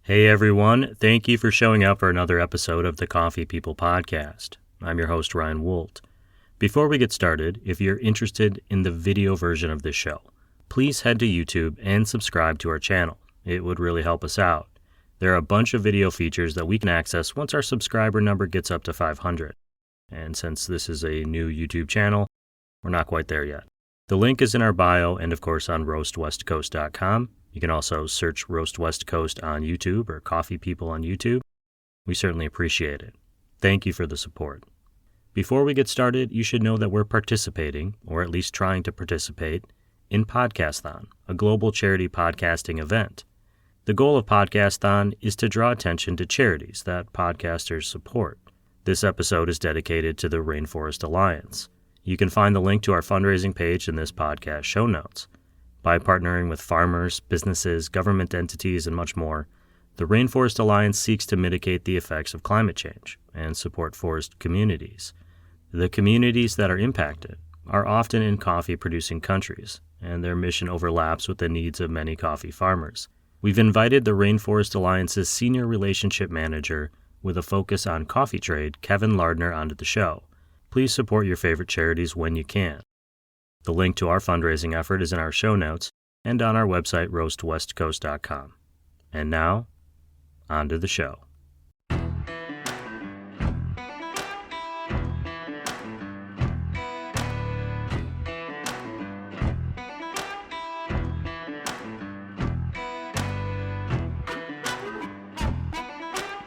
Hey everyone, thank you for showing up for another episode of the Coffee People Podcast. I'm your host, Ryan Woldt. Before we get started, if you're interested in the video version of this show, please head to YouTube and subscribe to our channel. It would really help us out. There are a bunch of video features that we can access once our subscriber number gets up to 500. And since this is a new YouTube channel, we're not quite there yet. The link is in our bio and of course on roastwestcoast.com. You can also search Roast West Coast on YouTube or Coffee People on YouTube. We certainly appreciate it. Thank you for the support. Before we get started, you should know that we're participating, or at least trying to participate, in Podcasthon, a global charity podcasting event. The goal of Podcasthon is to draw attention to charities that podcasters support. This episode is dedicated to the Rainforest Alliance. You can find the link to our fundraising page in this podcast show notes. By partnering with farmers, businesses, government entities, and much more, the Rainforest Alliance seeks to mitigate the effects of climate change and support forest communities. The communities that are impacted are often in coffee-producing countries, and their mission overlaps with the needs of many coffee farmers. We've invited the Rainforest Alliance's Senior Relationship Manager with a focus on coffee trade, Kevin Lardner, onto the show. Please support your favorite charities when you can. The link to our fundraising effort is in our show notes and on our website, roastwestcoast.com. And now, on to the show.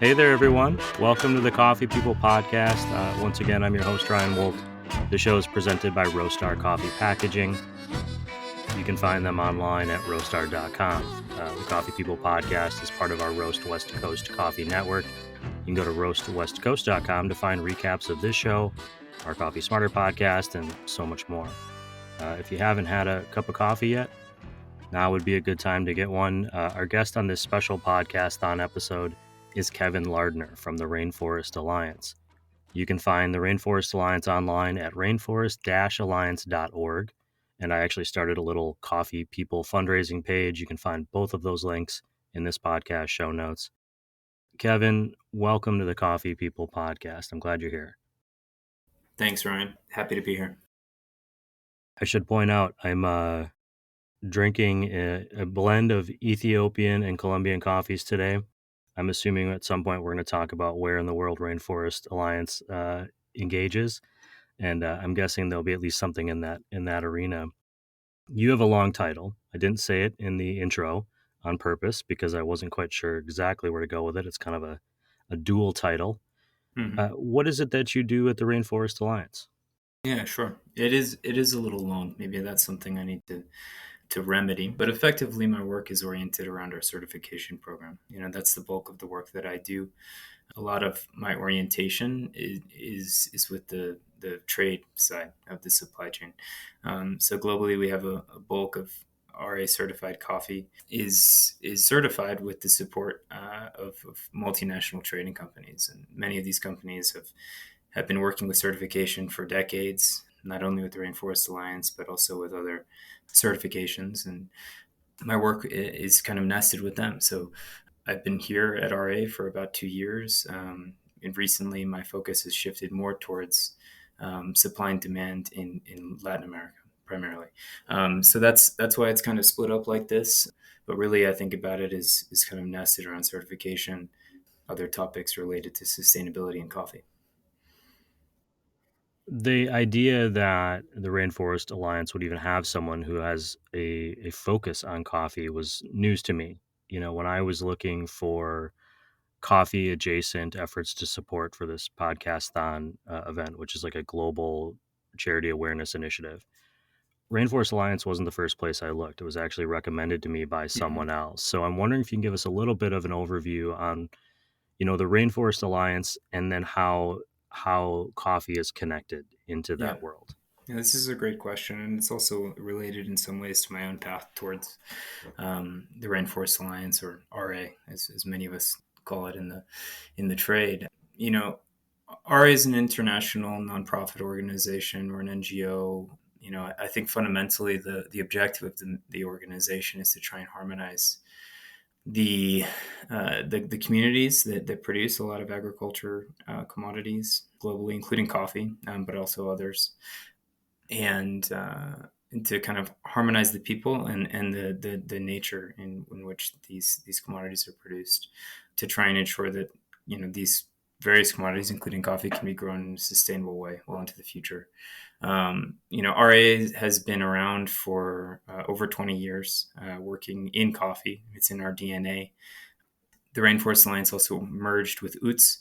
Hey there, everyone. Welcome to the Coffee People Podcast. Once again, I'm your host, Ryan Woldt. The show is presented by Roastery Coffee Packaging. You can find them online at roastery.com. The Coffee People Podcast is part of our Roast West Coast Coffee Network. You can go to roastwestcoast.com to find recaps of this show, our Coffee Smarter podcast, and so much more. If you haven't had a cup of coffee yet, now would be a good time to get one. Our guest on this special Podcasthon episode is Kevin Lardner from the Rainforest Alliance. You can find the Rainforest Alliance online at rainforest-alliance.org. And I actually started a little Coffee People fundraising page. You can find both of those links in this podcast show notes. Kevin, welcome to the Coffee People Podcast. I'm glad you're here. Thanks, Ryan. Happy to be here. I should point out I'm drinking a blend of Ethiopian and Colombian coffees today. I'm assuming at some point we're going to talk about where in the world Rainforest Alliance engages, and I'm guessing there'll be at least something in that arena. You have a long title. I didn't say it in the intro on purpose because I wasn't quite sure exactly where to go with it. It's kind of a dual title. Mm-hmm. What is it that you do at the Rainforest Alliance? Yeah, sure. It is a little long. Maybe that's something I need to remedy. But effectively, my work is oriented around our certification program. That's the bulk of the work that I do. A lot of my orientation is with the trade side of the supply chain. So globally, we have a bulk of RA certified coffee is certified with the support of multinational trading companies, and many of these companies have been working with certification for decades, not only with the Rainforest Alliance but also with other certifications. And my work is kind of nested with them. So I've been here at RA for about 2 years, and recently my focus has shifted more towards supply and demand in Latin America primarily. So that's why it's kind of split up like this. But really, I think about it as kind of nested around certification, other topics related to sustainability in coffee. The idea that the Rainforest Alliance would even have someone who has a focus on coffee was news to me. When I was looking for coffee adjacent efforts to support for this Podcasthon event, which is like a global charity awareness initiative, Rainforest Alliance wasn't the first place I looked. It was actually recommended to me by someone else. So I'm wondering if you can give us a little bit of an overview on, the Rainforest Alliance and then how coffee is connected into that world. Yeah, this is a great question, and it's also related in some ways to my own path towards the Rainforest Alliance, or RA, as many of us call it in the trade. RA is an international nonprofit organization, or an NGO. I think fundamentally the objective of the organization is to try and harmonize the communities that produce a lot of agriculture commodities globally, including coffee, but also others, and to kind of harmonize the people and the nature in which these commodities are produced, to try and ensure that these various commodities, including coffee, can be grown in a sustainable way well into the future. RA has been around for over 20 years, working in coffee. It's in our DNA. The Rainforest Alliance also merged with UTS,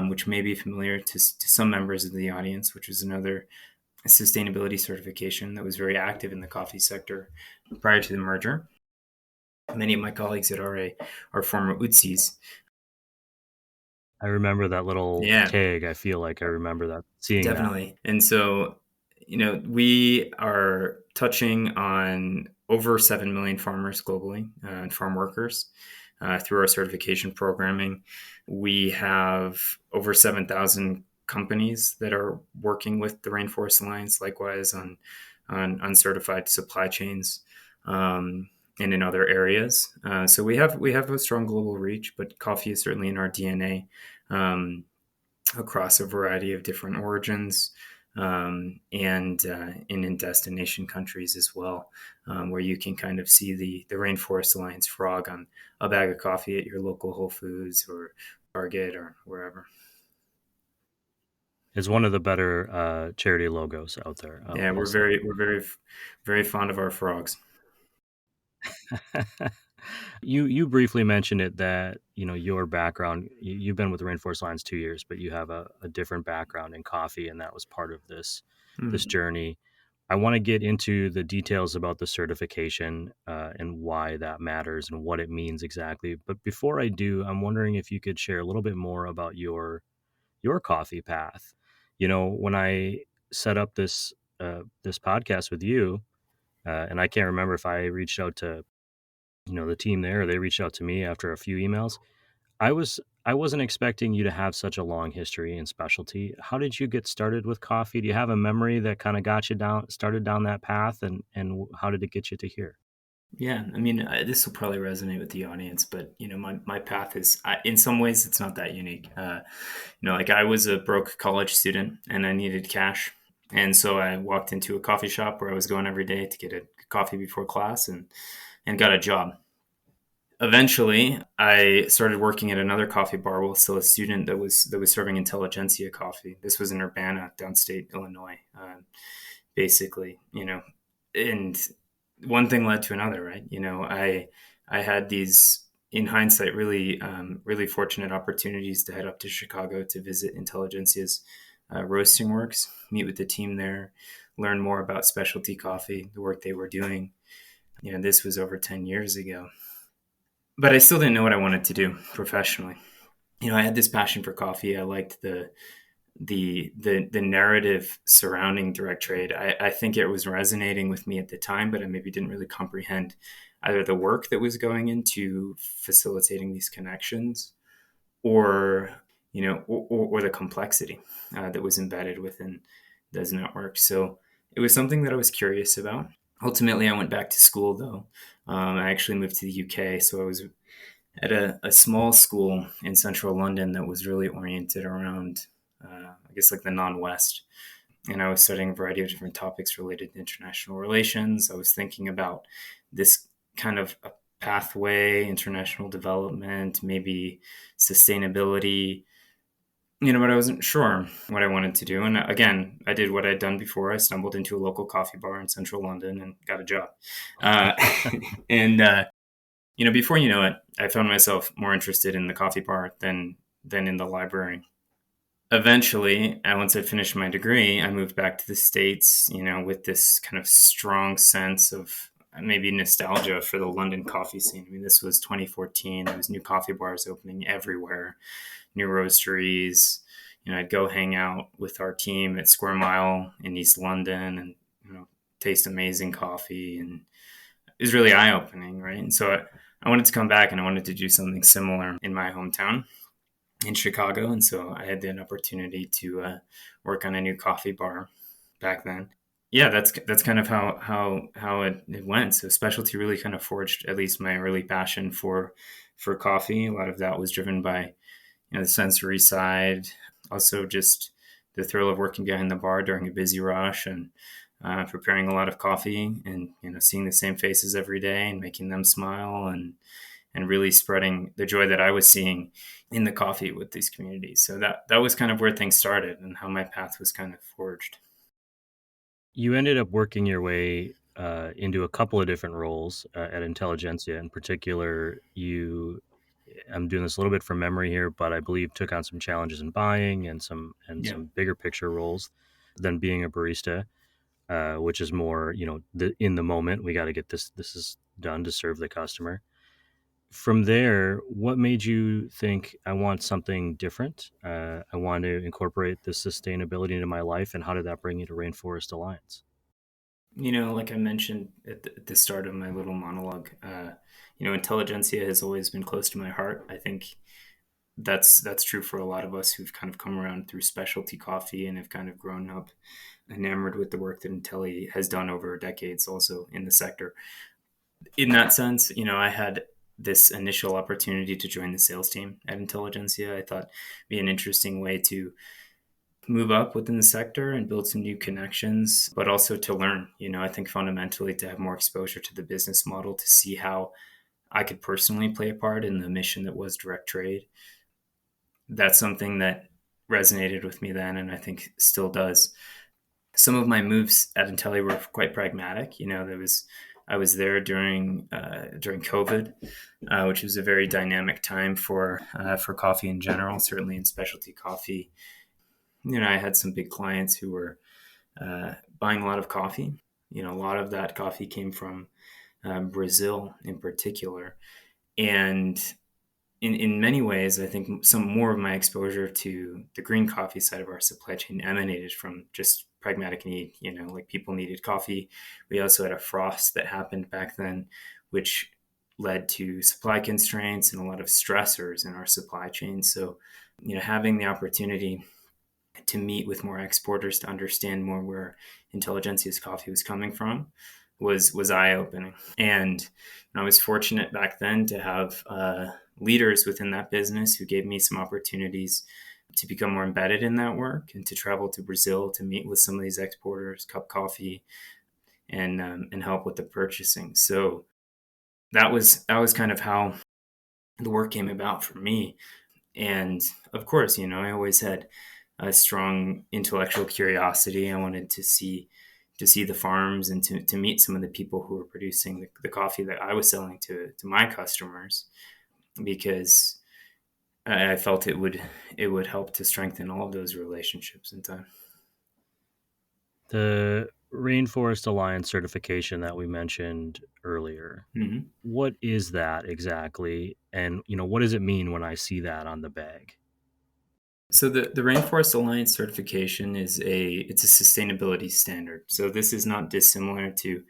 which may be familiar to some members of the audience, which is another sustainability certification that was very active in the coffee sector prior to the merger. Many of my colleagues at RA are former UTSIs. I remember that little Yeah, tag. I feel like I remember that, seeing that. definitely. And so, we are touching on over 7 million farmers globally and farm workers through our certification programming. We have over 7,000 companies that are working with the Rainforest Alliance, likewise on uncertified supply chains, and in other areas. So we have a strong global reach, but coffee is certainly in our DNA, across a variety of different origins, and in destination countries as well, where you can kind of see the Rainforest Alliance frog on a bag of coffee at your local Whole Foods or Target or wherever. It's one of the better charity logos out there. Yeah, I'll say. we're very very fond of our frogs. You briefly mentioned it, that your background. You've been with the Rainforest Alliance 2 years, but you have a different background in coffee, and that was part of this journey. I want to get into the details about the certification and why that matters and what it means exactly. But before I do, I'm wondering if you could share a little bit more about your coffee path. When I set up this podcast with you, and I can't remember if I reached out to the team there, or they reached out to me after a few emails. I wasn't expecting you to have such a long history in specialty. How did you get started with coffee? Do you have a memory that kind of got you started down that path, and how did it get you to here? Yeah, I mean, this will probably resonate with the audience, but my path is, in some ways, it's not that unique. Like I was a broke college student and I needed cash, and so I walked into a coffee shop where I was going every day to get a coffee before class, and got a job. Eventually, I started working at another coffee bar while still a student that was serving Intelligentsia coffee. This was in Urbana, downstate Illinois, basically. And one thing led to another, right? I had these, in hindsight, really really fortunate opportunities to head up to Chicago to visit Intelligentsia's roasting works, meet with the team there, learn more about specialty coffee, the work they were doing. This was over 10 years ago, but I still didn't know what I wanted to do professionally. I had this passion for coffee. I liked the narrative surrounding direct trade. I think it was resonating with me at the time, but I maybe didn't really comprehend either the work that was going into facilitating these connections, or or the complexity that was embedded within those networks. So it was something that I was curious about. Ultimately, I went back to school, though. I actually moved to the UK, so I was at a small school in central London that was really oriented around, I guess, like the non-West. And I was studying a variety of different topics related to international relations. I was thinking about this kind of a pathway, international development, maybe sustainability, but I wasn't sure what I wanted to do. And again, I did what I'd done before. I stumbled into a local coffee bar in central London and got a job. Uh, and before you know it, I found myself more interested in the coffee bar than in the library. Eventually, once I finished my degree, I moved back to the States, with this kind of strong sense of maybe nostalgia for the London coffee scene. I mean, this was 2014. There was new coffee bars opening everywhere, new roasteries. I'd go hang out with our team at Square Mile in East London and, taste amazing coffee. And it was really eye-opening, right? And so I wanted to come back, and I wanted to do something similar in my hometown in Chicago. And so I had the opportunity to work on a new coffee bar back then. yeah, that's kind of how it went. So specialty really kind of forged at least my early passion for coffee. A lot of that was driven by the sensory side, also just the thrill of working behind the bar during a busy rush and preparing a lot of coffee and seeing the same faces every day and making them smile and really spreading the joy that I was seeing in the coffee with these communities. So that was kind of where things started and how my path was kind of forged. You ended up working your way into a couple of different roles at Intelligentsia. In particular, I'm doing this a little bit from memory here, but I believe took on some challenges in buying and Yeah. some bigger picture roles than being a barista, which is more, in the moment. We got to get this is done to serve the customer. From there, what made you think I want something different? I want to incorporate this sustainability into my life, and how did that bring you to Rainforest Alliance? Like I mentioned at the start of my little monologue, Intelligentsia has always been close to my heart. I think that's true for a lot of us who've kind of come around through specialty coffee and have kind of grown up enamored with the work that Intelli has done over decades also in the sector. In that sense, I had this initial opportunity to join the sales team at Intelligentsia. I thought it'd be an interesting way to move up within the sector and build some new connections, but also to learn. I think fundamentally to have more exposure to the business model, to see how I could personally play a part in the mission that was direct trade. That's something that resonated with me then, and I think still does. Some of my moves at Intelli were quite pragmatic. I was there during COVID, which was a very dynamic time for coffee in general, certainly in specialty coffee. I had some big clients who were buying a lot of coffee. A lot of that coffee came from Brazil in particular. And in many ways, I think some more of my exposure to the green coffee side of our supply chain emanated from just pragmatic need. Like people needed coffee. We also had a frost that happened back then, which led to supply constraints and a lot of stressors in our supply chain. So, having the opportunity to meet with more exporters to understand more where Intelligentsia's coffee was coming from was eye-opening. And I was fortunate back then to have leaders within that business who gave me some opportunities to become more embedded in that work and to travel to Brazil to meet with some of these exporters, cup coffee, and help with the purchasing. So that was kind of how the work came about for me. And of course, I always had a strong intellectual curiosity. I wanted to see the farms and to meet some of the people who were producing the coffee that I was selling to my customers, because I felt it would help to strengthen all of those relationships in time. The Rainforest Alliance certification that we mentioned earlier, Mm-hmm. what is that exactly? And, what does it mean when I see that on the bag? So the Rainforest Alliance certification it's a sustainability standard. So this is not dissimilar to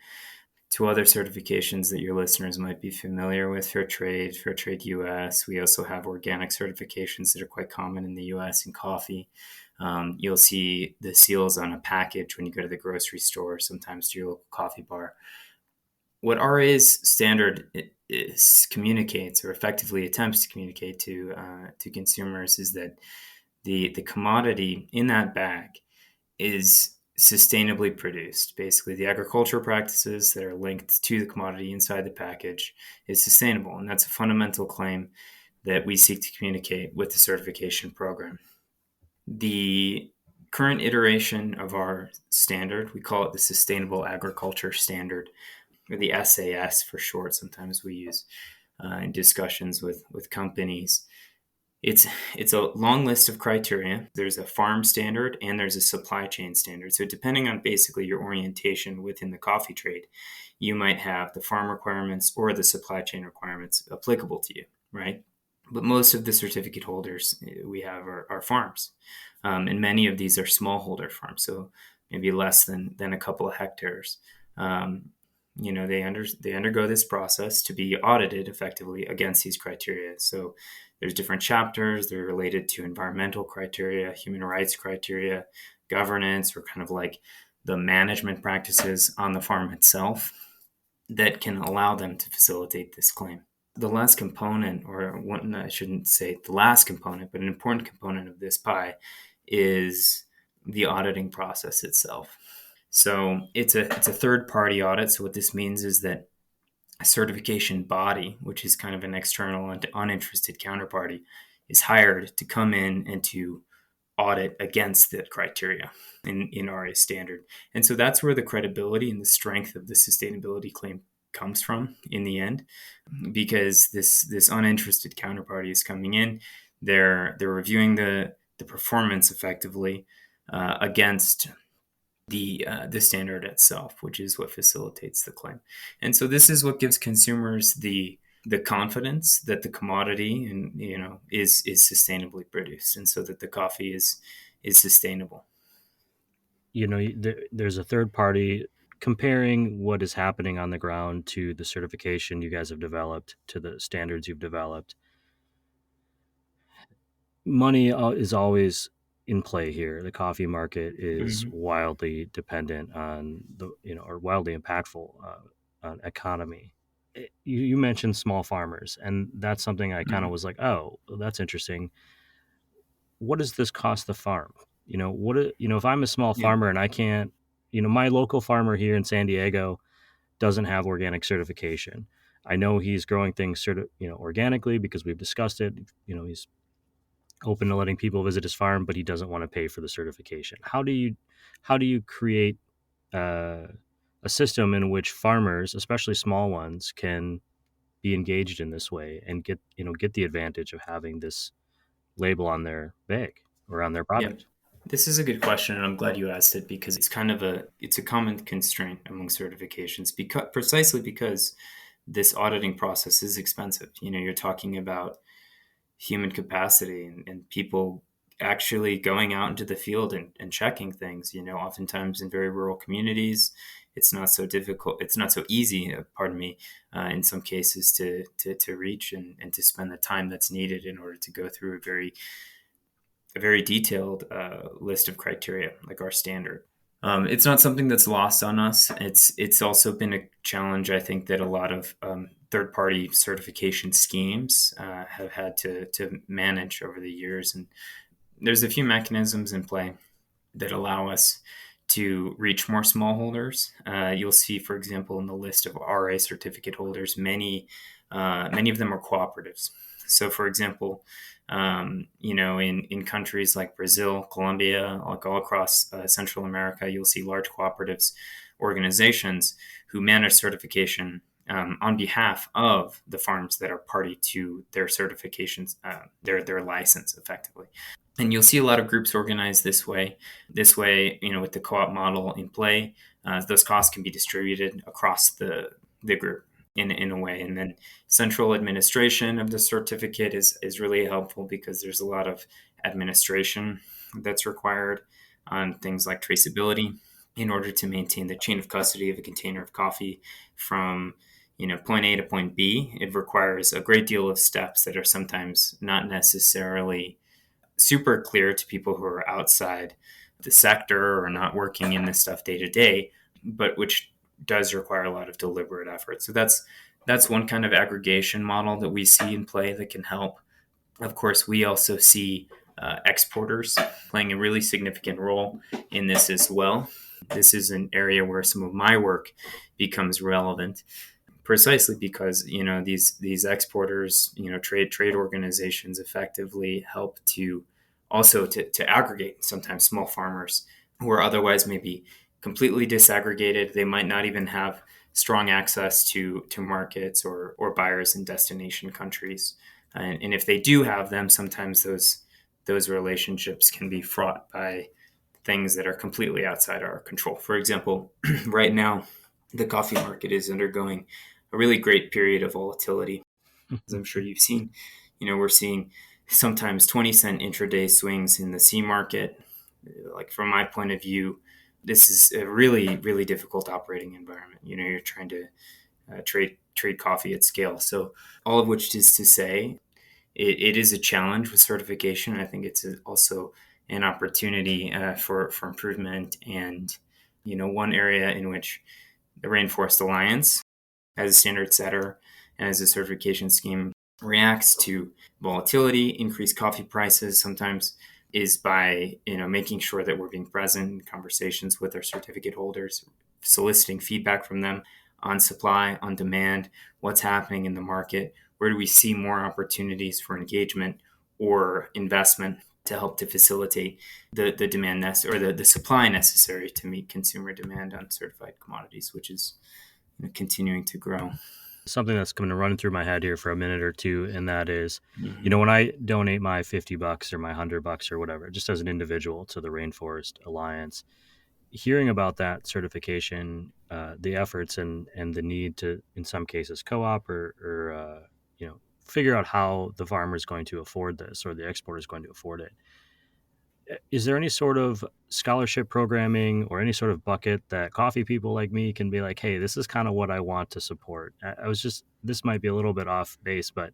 other certifications that your listeners might be familiar with. Fair Trade US. We also have organic certifications that are quite common in the US in coffee. You'll see the seals on a package when you go to the grocery store, sometimes to your local coffee bar. What RA's standard communicates, or effectively attempts to communicate to consumers, is that the commodity in that bag is sustainably produced. Basically, the agricultural practices that are linked to the commodity inside the package is sustainable. And that's a fundamental claim that we seek to communicate with the certification program. The current iteration of our standard, we call it the Sustainable Agriculture Standard, or the SAS for short, sometimes we use in discussions with companies. It's a long list of criteria. There's a farm standard and there's a supply chain standard. So depending on basically your orientation within the coffee trade, you might have the farm requirements or the supply chain requirements applicable to you, right? But most of the certificate holders we have are farms. And many of these are smallholder farms, so maybe less than a couple of hectares. They undergo this process to be audited effectively against these criteria. So there's different chapters. They're related to environmental criteria, human rights criteria, governance, or kind of like the management practices on the farm itself that can allow them to facilitate this claim. The last component, or one, I shouldn't say the last component, but an important component of this pie is the auditing process itself. So it's a third-party audit. So what this means is that a certification body, which is kind of an external and uninterested counterparty, is hired to come in and to audit against that criteria in RA standard. And so that's where the credibility and the strength of the sustainability claim comes from in the end, because this uninterested counterparty is coming in, they're reviewing the performance effectively against the standard itself, which is what facilitates the claim. And so this is what gives consumers the confidence that the commodity is sustainably produced, and so that the coffee is sustainable. There's a third party comparing what is happening on the ground to the certification you guys have developed, to the standards you've developed. Money is always in play here. The coffee market is wildly dependent on or wildly impactful on economy. You mentioned small farmers, and that's something I kind of was like, oh, that's interesting. What does this cost the farm? If I'm a small farmer and I can't, my local farmer here in San Diego doesn't have organic certification. I know he's growing things organically because we've discussed it. He's open to letting people visit his farm, but he doesn't want to pay for the certification. How do you create a system in which farmers, especially small ones, can be engaged in this way and get the advantage of having this label on their bag or on their product? Yeah. This is a good question, and I'm glad you asked it, because it's kind of a common constraint among certifications, precisely because this auditing process is expensive. You're talking about human capacity and people actually going out into the field and checking things. Oftentimes in very rural communities, it's not so difficult. It's not so easy, in some cases to reach and to spend the time that's needed in order to go through a very detailed list of criteria, like our standard. It's not something that's lost on us. It's also been a challenge, I think, that a lot of third-party certification schemes have had to manage over the years. And there's a few mechanisms in play that allow us to reach more smallholders. You'll see, for example, in the list of RA certificate holders, many of them are cooperatives. So, for example, in countries like Brazil, Colombia, like all across Central America, you'll see large cooperatives, organizations who manage certification on behalf of the farms that are party to their certifications, their license, effectively. And you'll see a lot of groups organized this way. This way, with the co-op model in play, those costs can be distributed across the group in a way. And then central administration of the certificate is really helpful, because there's a lot of administration that's required on things like traceability in order to maintain the chain of custody of a container of coffee from point A to point B. It requires a great deal of steps that are sometimes not necessarily super clear to people who are outside the sector or not working in this stuff day to day, but which does require a lot of deliberate effort. So that's one kind of aggregation model that we see in play that can help. Of course, we also see exporters playing a really significant role in this as well. This is an area where some of my work becomes relevant, precisely because these exporters, trade organizations effectively help to also to aggregate sometimes small farmers who are otherwise maybe completely disaggregated. They might not even have strong access to markets or buyers in destination countries. And if they do have them, sometimes those relationships can be fraught by things that are completely outside our control. For example, right now, the coffee market is undergoing a really great period of volatility. As I'm sure you've seen, we're seeing sometimes 20-cent intraday swings in the C market. Like, from my point of view, this is a really, really difficult operating environment. You're trying to trade coffee at scale. So all of which is to say, it is a challenge with certification. I think it's also an opportunity for improvement and one area in which the Rainforest Alliance, as a standard setter and as a certification scheme, reacts to volatility, increased coffee prices sometimes, is by making sure that we're being present in conversations with our certificate holders, soliciting feedback from them on supply, on demand, what's happening in the market, where do we see more opportunities for engagement or investment to help to facilitate the demand or the supply necessary to meet consumer demand on certified commodities, which is continuing to grow. Something that's going to run through my head here for a minute or two, and that is, Mm-hmm. when I donate my $50 or my $100 or whatever, just as an individual to the Rainforest Alliance, hearing about that certification, the efforts and the need to, in some cases, co-op or figure out how the farmer is going to afford this or the exporter is going to afford it. Is there any sort of scholarship programming or any sort of bucket that coffee people like me can be like, hey, this is kind of what I want to support? This might be a little bit off base, but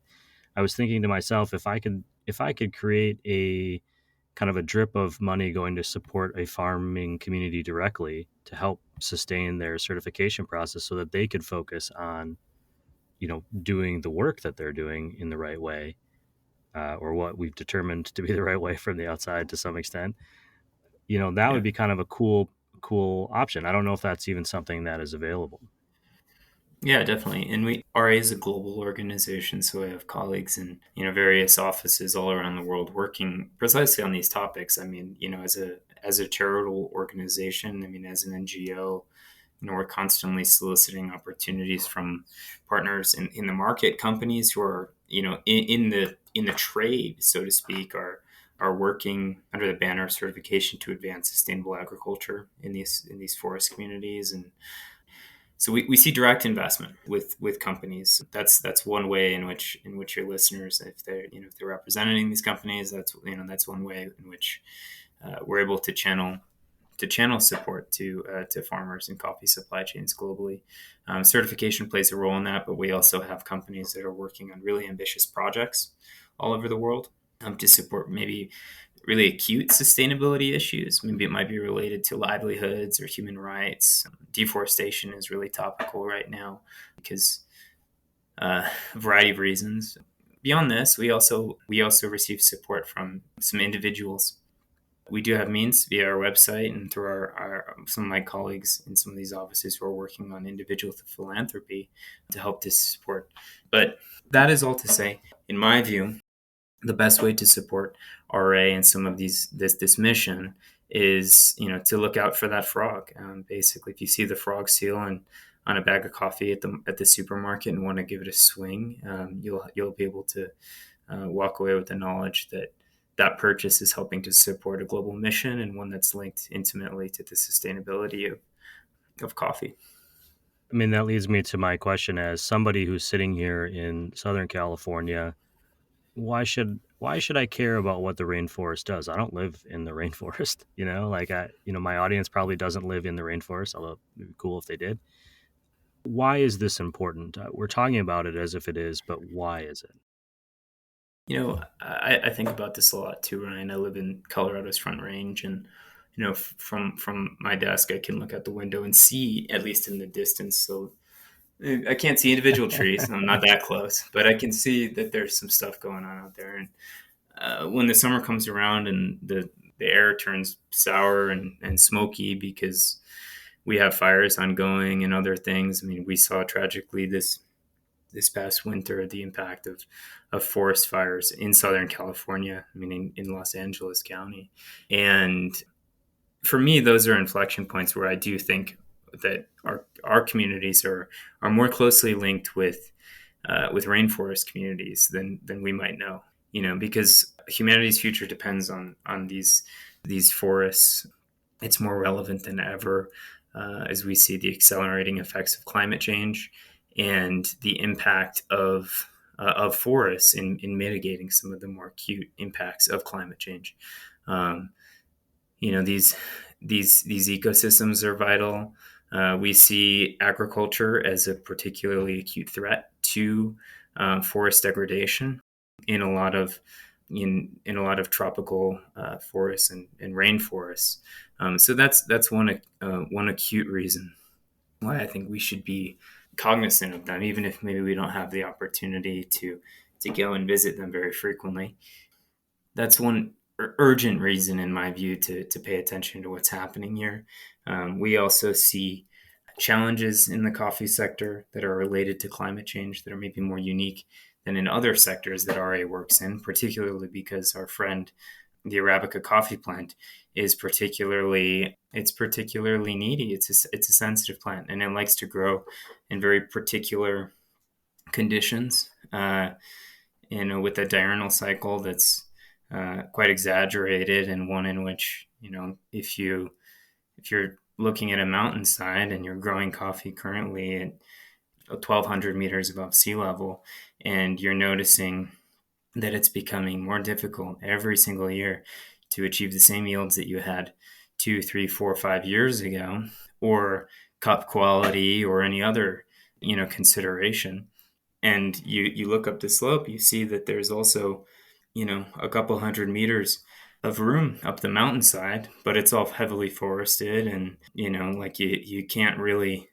I was thinking to myself, if I could create a kind of a drip of money going to support a farming community directly to help sustain their certification process so that they could focus on, doing the work that they're doing in the right way, or what we've determined to be the right way from the outside to some extent, that Yeah. would be kind of a cool option. I don't know if that's even something that is available. Yeah, definitely. And RA is a global organization, so I have colleagues in various offices all around the world working precisely on these topics. I mean, as a charitable organization, I mean, as an NGO, we're constantly soliciting opportunities from partners in the market, companies who are in the trade, so to speak, are working under the banner of certification to advance sustainable agriculture in these forest communities. And so we see direct investment with companies. That's one way in which your listeners, if they're representing these companies, that's one way in which we're able to channel support to farmers and coffee supply chains globally. Certification plays a role in that, but we also have companies that are working on really ambitious projects all over the world to support maybe really acute sustainability issues. Maybe it might be related to livelihoods or human rights. Deforestation is really topical right now because a variety of reasons. Beyond this, we also receive support from some individuals. We do have means via our website and through our some of my colleagues in some of these offices who are working on individual philanthropy to help this support. But that is all to say, in my view, the best way to support RA and some of this mission is to look out for that frog. Basically, if you see the frog seal on a bag of coffee at the supermarket and want to give it a swing, you'll be able to walk away with the knowledge that purchase is helping to support a global mission and one that's linked intimately to the sustainability of coffee. I mean, that leads me to my question as somebody who's sitting here in Southern California. Why should I care about what the rainforest does? I don't live in the rainforest, my audience probably doesn't live in the rainforest, although it'd be cool if they did. Why is this important? We're talking about it as if it is, but why is it? I think about this a lot too, Ryan. I live in Colorado's Front Range, and from my desk, I can look out the window and see, at least in the distance. So I can't see individual trees. I'm not that close, but I can see that there's some stuff going on out there. And when the summer comes around and the air turns sour and smoky because we have fires ongoing and other things. I mean, we saw tragically this past winter the impact of forest fires in Southern California, I mean, in Los Angeles County. And for me, those are inflection points where I do think that our communities are more closely linked with rainforest communities than we might know. Because humanity's future depends on these forests. It's more relevant than ever as we see the accelerating effects of climate change and the impact of forests in mitigating some of the more acute impacts of climate change. These ecosystems are vital. We see agriculture as a particularly acute threat to forest degradation in a lot of in a lot of tropical forests and rainforests. So that's one acute reason why I think we should be cognizant of them, even if maybe we don't have the opportunity to go and visit them very frequently. That's one urgent reason, in my view, to pay attention to what's happening here. We also see challenges in the coffee sector that are related to climate change that are maybe more unique than in other sectors that RA works in, particularly because our friend, the Arabica coffee plant, is particularly needy. It's a sensitive plant, and it likes to grow in very particular conditions. With a diurnal cycle that's quite exaggerated, and one in which, if you're looking at a mountainside and you're growing coffee currently at 1,200 meters above sea level, and you're noticing that it's becoming more difficult every single year to achieve the same yields that you had 2, 3, 4, 5 years ago, or cup quality, or any other, consideration, and you look up the slope, you see that there's also, a couple hundred meters of room up the mountainside, but it's all heavily forested, and like you can't really,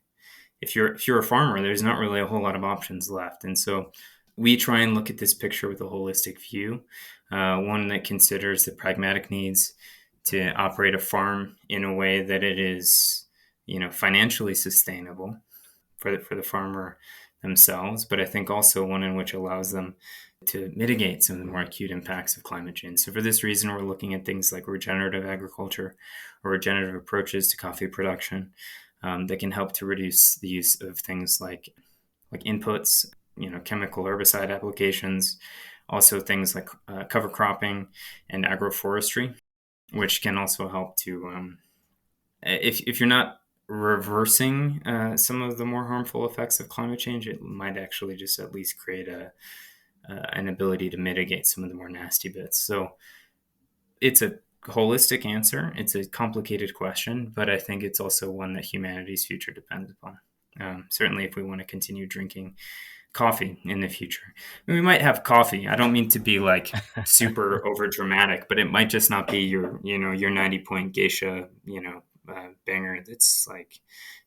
if you're a farmer, there's not really a whole lot of options left. And so we try and look at this picture with a holistic view, one that considers the pragmatic needs to operate a farm in a way that it is, financially sustainable for the farmer themselves, but I think also one in which allows them to mitigate some of the more acute impacts of climate change. So for this reason, we're looking at things like regenerative agriculture or regenerative approaches to coffee production that can help to reduce the use of things like inputs, chemical herbicide applications, also things like cover cropping and agroforestry, which can also help to, if you're not reversing some of the more harmful effects of climate change, it might actually just at least create an ability to mitigate some of the more nasty bits. So it's a holistic answer. It's a complicated question, but I think it's also one that humanity's future depends upon. Certainly if we want to continue drinking coffee in the future. I mean, we might have coffee. I don't mean to be like super over dramatic, but it might just not be your 90-point geisha, banger that's like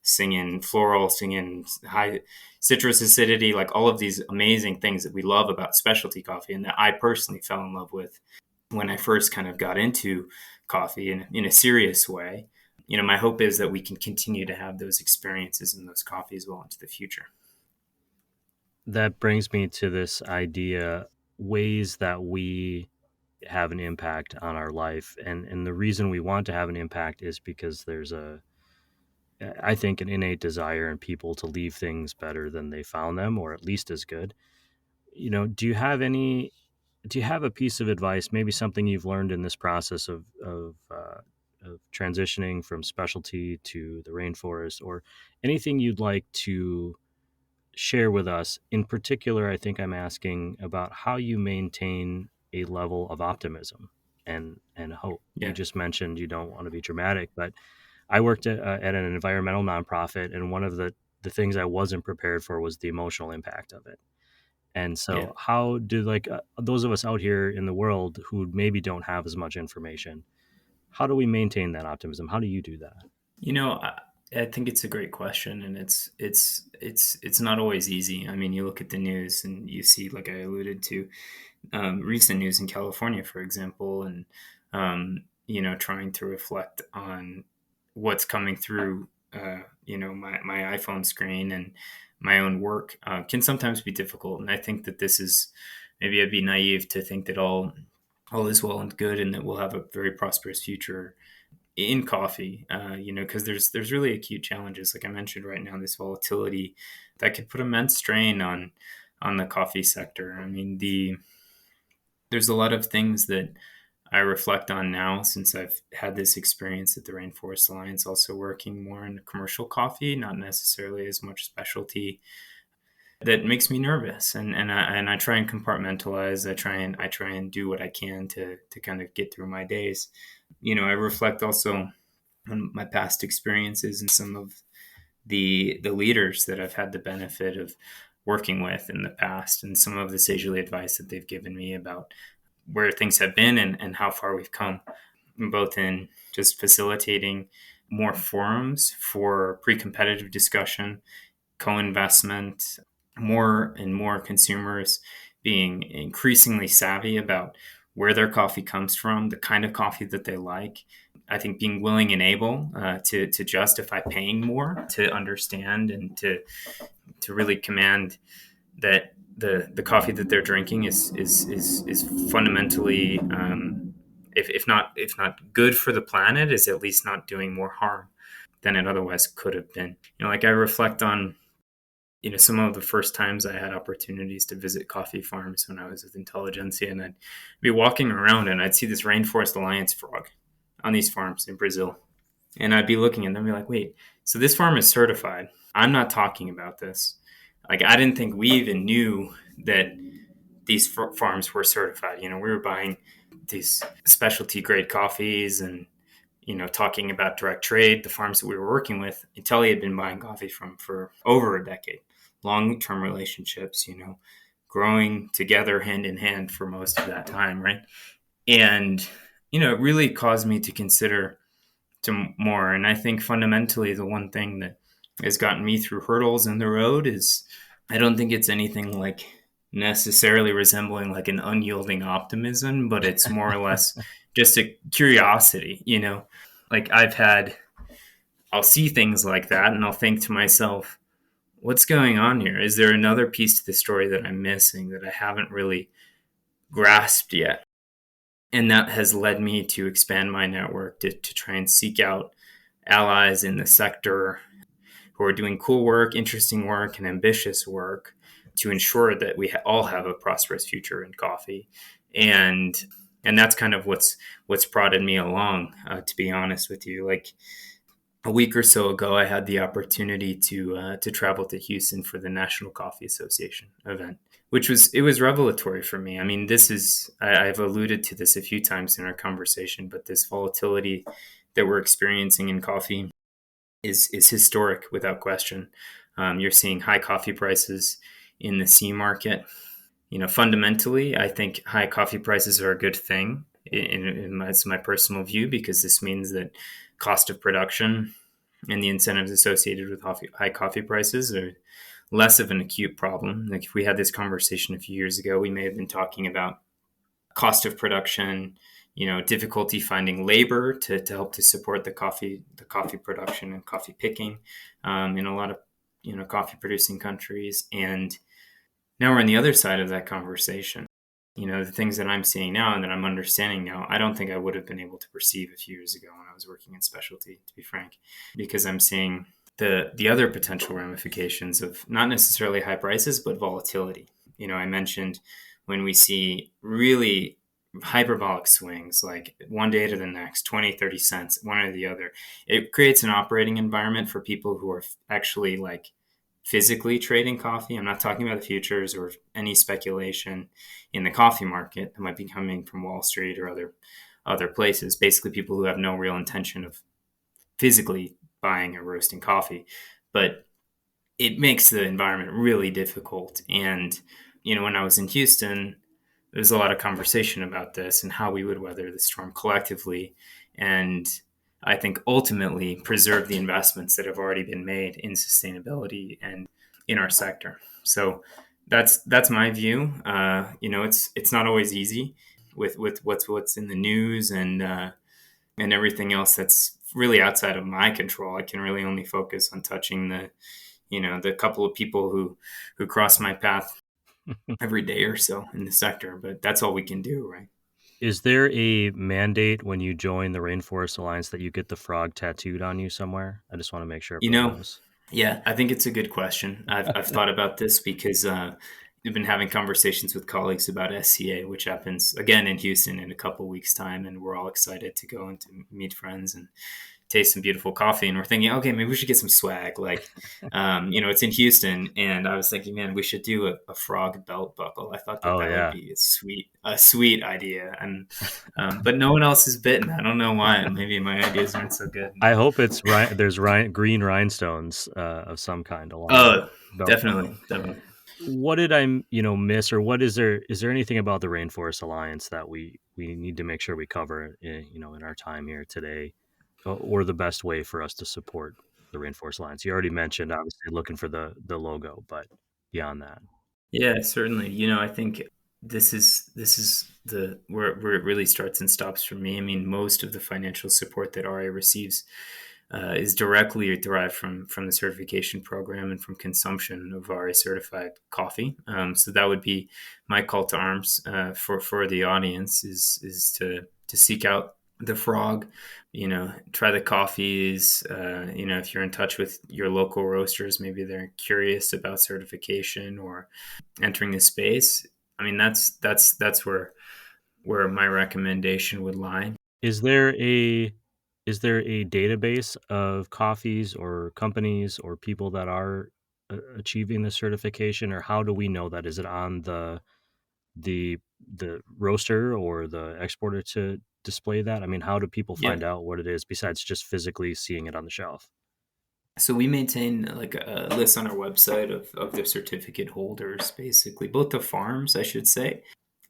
singing floral, singing high citrus acidity, like all of these amazing things that we love about specialty coffee, and that I personally fell in love with when I first kind of got into coffee in a serious way. My hope is that we can continue to have those experiences and those coffees well into the future. That brings me to this idea, ways that we have an impact on our life. And the reason we want to have an impact is because there's I think, an innate desire in people to leave things better than they found them, or at least as good. Do you have a piece of advice, maybe something you've learned in this process of transitioning from specialty to the rainforest, or anything you'd like to share with us? In particular, I think I'm asking about how you maintain a level of optimism and hope. Yeah. You just mentioned you don't want to be dramatic, but I worked at an environmental nonprofit, and one of the things I wasn't prepared for was the emotional impact of it. And so how do those of us out here in the world who maybe don't have as much information, how do we maintain that optimism? How do you do that? I think it's a great question, and it's not always easy. I mean, you look at the news and you see, like I alluded to, recent news in California, for example, and trying to reflect on what's coming through, my iPhone screen and my own work can sometimes be difficult. And I think that maybe I'd be naive to think that all is well and good and that we'll have a very prosperous future in coffee, because there's really acute challenges, like I mentioned right now, this volatility that could put immense strain on the coffee sector. I mean, there's a lot of things that I reflect on now since I've had this experience at the Rainforest Alliance, also working more in commercial coffee, not necessarily as much specialty, that makes me nervous. And I try and compartmentalize. I try and do what I can to kind of get through my days. I reflect also on my past experiences and some of the leaders that I've had the benefit of working with in the past, and some of the sagely advice that they've given me about where things have been and how far we've come, both in just facilitating more forums for pre-competitive discussion, co-investment, more and more consumers being increasingly savvy about where their coffee comes from, the kind of coffee that they like. I think being willing and able to justify paying more to understand and to really command that the coffee that they're drinking is fundamentally, if not good for the planet, is at least not doing more harm than it otherwise could have been. Like I reflect on some of the first times I had opportunities to visit coffee farms when I was with Intelligentsia, and I'd be walking around and I'd see this Rainforest Alliance frog on these farms in Brazil. And I'd be looking at them and be like, wait, so this farm is certified. I'm not talking about this. Like, I didn't think we even knew that these farms were certified. We were buying these specialty grade coffees and, talking about direct trade. The farms that we were working with, Intelli had been buying coffee from for over a decade. Long-term relationships, growing together hand in hand for most of that time, right? And, it really caused me to consider more. And I think fundamentally the one thing that has gotten me through hurdles in the road is I don't think it's anything like necessarily resembling like an unyielding optimism, but it's more or less just a curiosity, like I'll see things like that and I'll think to myself, what's going on here? Is there another piece to the story that I'm missing that I haven't really grasped yet? And that has led me to expand my network to try and seek out allies in the sector who are doing cool work, interesting work, and ambitious work to ensure that we all have a prosperous future in coffee. And that's kind of what's prodded me along, to be honest with you. Like a week or so ago, I had the opportunity to travel to Houston for the National Coffee Association event, which was revelatory for me. I mean, I've alluded to this a few times in our conversation, but this volatility that we're experiencing in coffee is historic without question. You're seeing high coffee prices in the C market. Fundamentally, I think high coffee prices are a good thing. It's my personal view, because this means that cost of production and the incentives associated with high coffee prices are less of an acute problem. Like if we had this conversation a few years ago, we may have been talking about cost of production, difficulty finding labor to help to support the coffee production and coffee picking in a lot of coffee producing countries. And now we're on the other side of that conversation. The things that I'm seeing now and that I'm understanding now, I don't think I would have been able to perceive a few years ago when I was working in specialty, to be frank, because I'm seeing the other potential ramifications of not necessarily high prices, but volatility. I mentioned when we see really hyperbolic swings, like one day to the next, 20, 30 cents, one or the other, it creates an operating environment for people who are actually like physically trading coffee. I'm not talking about the futures or any speculation in the coffee market that might be coming from Wall Street or other places. Basically, people who have no real intention of physically buying or roasting coffee, but it makes the environment really difficult. And, when I was in Houston, there was a lot of conversation about this and how we would weather the storm collectively. And I think ultimately preserve the investments that have already been made in sustainability and in our sector. So that's my view. It's not always easy with what's in the news and everything else that's really outside of my control. I can really only focus on touching the couple of people who cross my path every day or so in the sector, but that's all we can do, right? Is there a mandate when you join the Rainforest Alliance that you get the frog tattooed on you somewhere? I just want to make sure everyone knows. Yeah, I think it's a good question. I've thought about this because we've been having conversations with colleagues about SCA, which happens again in Houston in a couple weeks' time, and we're all excited to go and to meet friends and taste some beautiful coffee. And we're thinking, okay, maybe we should get some swag. Like, it's in Houston, and I was thinking, man, we should do a frog belt buckle. I thought that would be a sweet idea. And but no one else is bitten. I don't know why. Maybe my ideas aren't so good. I hope there's green rhinestones of some kind along. Oh, definitely. what did I, miss, or is there anything about the Rainforest Alliance that we need to make sure we cover, in our time here today, or the best way for us to support the Rainforest Alliance? You already mentioned, obviously, looking for the logo, but beyond that. Yeah, certainly. I think this is the where it really starts and stops for me. I mean, most of the financial support that RA receives is directly derived from the certification program and from consumption of RA certified coffee. So that would be my call to arms for the audience is to seek out the frog, try the coffees. If you're in touch with your local roasters, maybe they're curious about certification or entering the space. I mean, that's where my recommendation would lie. Is there a database of coffees or companies or people that are achieving the certification, or how do we know that? Is it on the roaster or the exporter to display that? I mean, how do people Yeah. find out what it is besides just physically seeing it on the shelf? So we maintain like a list on our website of the certificate holders, basically, both the farms, I should say,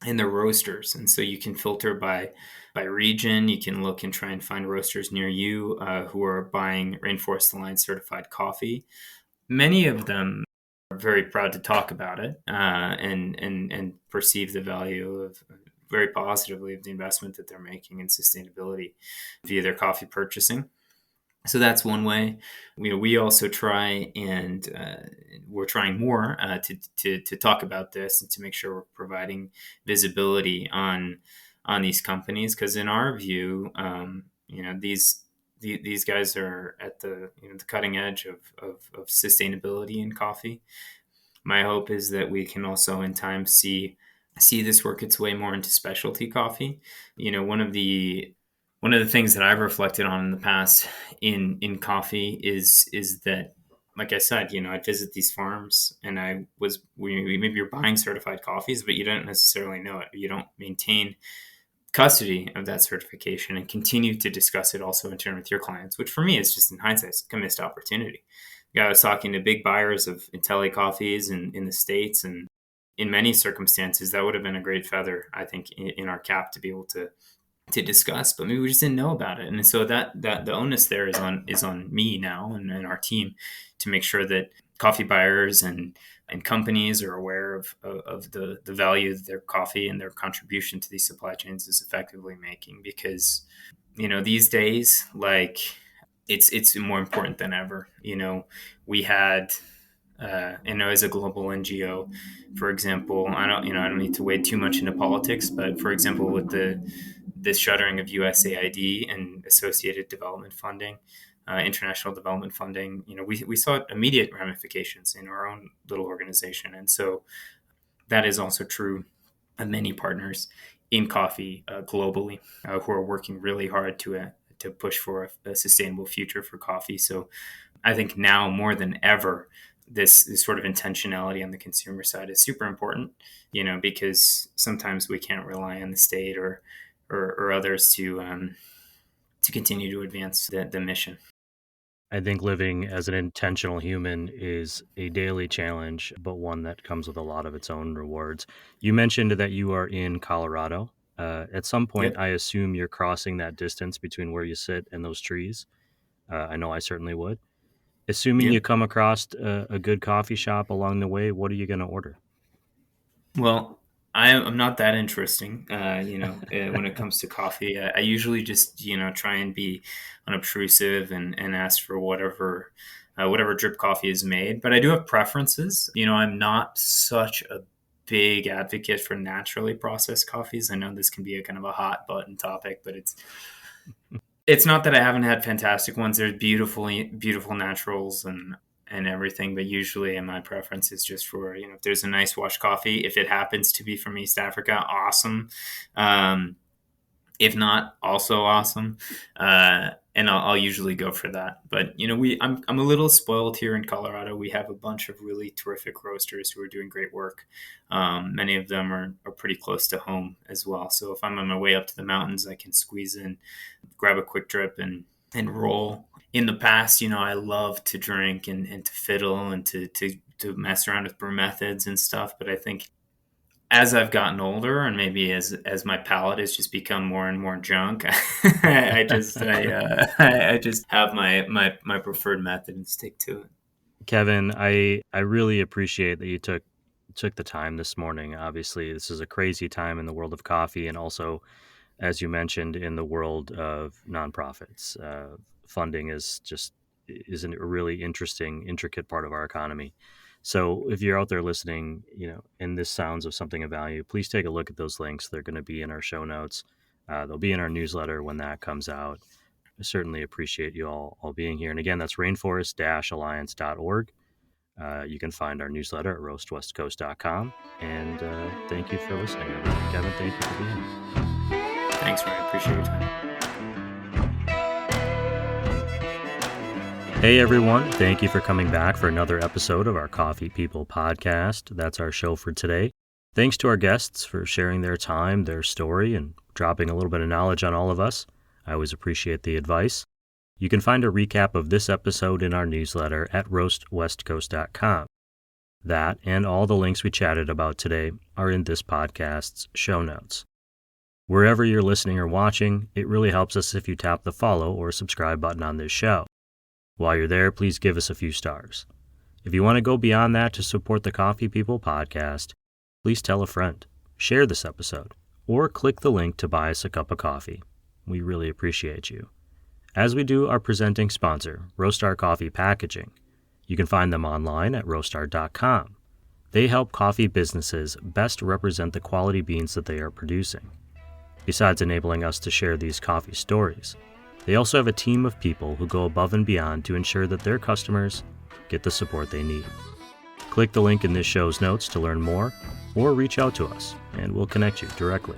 and the roasters. And so you can filter by region. You can look and try and find roasters near you who are buying Rainforest Alliance certified coffee. Many of them are very proud to talk about it and perceive the value of very positively of the investment that they're making in sustainability via their coffee purchasing. So that's one way. We also try and we're trying more to talk about this and to make sure we're providing visibility on these companies, because in our view, these guys are at the cutting edge of sustainability in coffee. My hope is that we can also in time see this work its way more into specialty coffee. One of the things that I've reflected on in the past in coffee is that, like I said, I visit these farms and maybe you're buying certified coffees, but you don't necessarily know it. You don't maintain custody of that certification and continue to discuss it also in turn with your clients, which for me is just in hindsight, it's like a missed opportunity. I was talking to big buyers of Intelli coffees in the States, and in many circumstances, that would have been a great feather, I think, in our cap to be able to discuss, but maybe we just didn't know about it. And so that the onus there is on me now and our team to make sure that coffee buyers and companies are aware of the value of their coffee and their contribution to these supply chains is effectively making, because these days, like, it's more important than ever. We had as a global NGO, for example, I don't need to wade too much into politics, but for example, with the shuttering of USAID and associated development funding, international development funding, we saw immediate ramifications in our own little organization. And so that is also true of many partners in coffee globally who are working really hard to push for a sustainable future for coffee. So I think now more than ever, this sort of intentionality on the consumer side is super important, because sometimes we can't rely on the state or others to continue to advance the mission. I think living as an intentional human is a daily challenge, but one that comes with a lot of its own rewards. You mentioned that you are in Colorado. At some point, Yep. I assume you're crossing that distance between where you sit and those trees. I know I certainly would. Assuming you Yep. come across a good coffee shop along the way, what are you going to order? Well, I'm not that interesting, when it comes to coffee. I usually just, try and be unobtrusive and ask for whatever drip coffee is made. But I do have preferences. I'm not such a big advocate for naturally processed coffees. I know this can be a kind of a hot button topic, but it's not that I haven't had fantastic ones. There's beautiful naturals and everything, but usually my preference is just for, if there's a nice washed coffee, if it happens to be from East Africa, awesome. If not, also awesome. And I'll usually go for that. But I'm a little spoiled here in Colorado. We have a bunch of really terrific roasters who are doing great work. Many of them are pretty close to home as well. So if I'm on my way up to the mountains, I can squeeze in, grab a quick drip, and roll. In the past, I love to drink and to fiddle and to to mess around with brew methods and stuff. But I think as I've gotten older, and maybe as my palate has just become more and more junk, I just have my preferred method and stick to it. Kevin, I really appreciate that you took the time this morning. Obviously, this is a crazy time in the world of coffee, and also, as you mentioned, in the world of nonprofits. Funding is a really interesting, intricate part of our economy. So if you're out there listening, and this sounds of something of value, please take a look at those links. They're going to be in our show notes. They'll be in our newsletter when that comes out. I certainly appreciate you all being here. And again, that's rainforest-alliance.org. You can find our newsletter at roastwestcoast.com. And thank you for listening, everyone. Kevin, thank you for being here. Thanks, Ryan. Appreciate your time. Hey everyone, thank you for coming back for another episode of our Coffee People podcast. That's our show for today. Thanks to our guests for sharing their time, their story, and dropping a little bit of knowledge on all of us. I always appreciate the advice. You can find a recap of this episode in our newsletter at roastwestcoast.com. That and all the links we chatted about today are in this podcast's show notes. Wherever you're listening or watching, it really helps us if you tap the follow or subscribe button on this show. While you're there, please give us a few stars. If you want to go beyond that to support the Coffee People podcast, please tell a friend, share this episode, or click the link to buy us a cup of coffee. We really appreciate you. As we do our presenting sponsor, Roastar Coffee Packaging. You can find them online at roastar.com. They help coffee businesses best represent the quality beans that they are producing. Besides enabling us to share these coffee stories, they also have a team of people who go above and beyond to ensure that their customers get the support they need. Click the link in this show's notes to learn more, or reach out to us, and we'll connect you directly.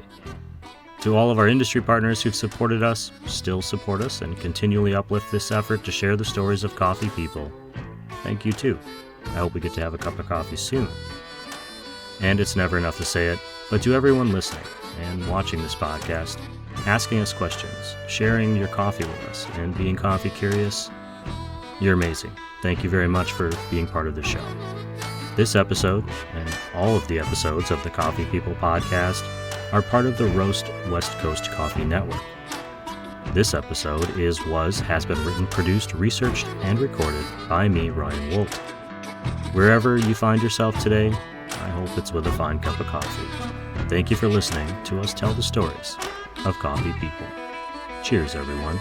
To all of our industry partners who've supported us, still support us, and continually uplift this effort to share the stories of coffee people, thank you too. I hope we get to have a cup of coffee soon. And it's never enough to say it, but to everyone listening and watching this podcast, asking us questions, sharing your coffee with us, and being coffee curious, you're amazing. Thank you very much for being part of the show. This episode, and all of the episodes of the Coffee People podcast, are part of the Roast West Coast Coffee Network. This episode has been written, produced, researched, and recorded by me, Ryan Woldt. Wherever you find yourself today, I hope it's with a fine cup of coffee. Thank you for listening to us tell the stories of coffee people. Cheers, everyone.